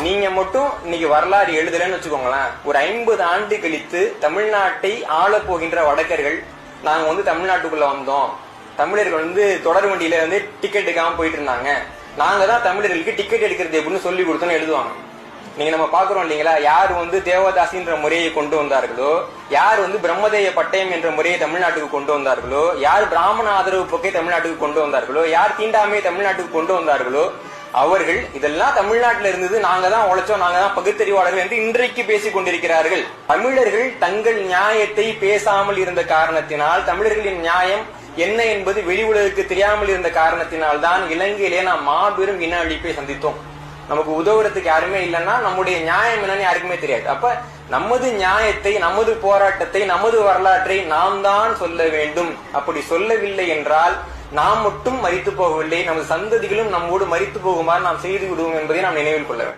நீங்க மட்டும் இன்னைக்கு வரலாறு எழுதலன்னு வச்சுக்கோங்களேன், ஒரு 50 ஆண்டு கழித்து தமிழ்நாட்டை ஆள போகின்ற வடக்கர்கள் நாங்க தமிழ்நாட்டுக்குள்ள வந்தோம், தமிழர்கள் தொடர் வண்டியில டிக்கெட் எடுக்காம போயிட்டு இருந்தாங்க, நாங்க தான் தமிழர்களுக்கு டிக்கெட் எடுக்கிறது எப்படின்னு சொல்லி கொடுத்தோன்னு எழுதுவாங்க. நீங்க நம்ம பாக்குறோம் இல்லீங்களா, யார் தேவதாசின்ற முறையை கொண்டு வந்தார்களோ, யார் பிரம்மதேய பட்டயம் என்ற முறையை தமிழ்நாட்டுக்கு கொண்டு வந்தார்களோ, யார் பிராமண ஆதரவு போக்கை தமிழ்நாட்டுக்கு கொண்டு வந்தார்களோ, யார் தீண்டாமையை தமிழ்நாட்டுக்கு கொண்டு வந்தார்களோ, அவர்கள் இதெல்லாம் தமிழ்நாட்டில் இருந்தது, நாங்க தான் உழைச்சோம், நாங்க தான் பகுத்தறிவாளர்கள் என்று இன்றைக்கு பேசிக் கொண்டிருக்கிறார்கள். தமிழர்கள் தங்கள் நியாயத்தை பேசாமல் இருந்த காரணத்தினால், தமிழர்களின் நியாயம் என்ன என்பது வெளி உலகுக்கு தெரியாமல் இருந்த காரணத்தினால் தான் இலங்கையிலே நாம் மாபெரும் இன அழிப்பை சந்தித்தோம். நமக்கு உதவுறதுக்கு யாருமே இல்லைன்னா நம்முடைய நியாயம் என்னன்னு யாருக்குமே தெரியாது. அப்ப நமது நியாயத்தை, நமது போராட்டத்தை, நமது வரலாற்றை நாம் தான் சொல்ல வேண்டும். அப்படி சொல்லவில்லை என்றால் நாம் மட்டும் மரித்து போகவில்லை, நமது சந்ததிகளும் நம்மோடு மரித்து போகுமாறு நாம் செய்து விடுவோம் என்பதை நாம் நினைவில் கொள்ள வேண்டும்.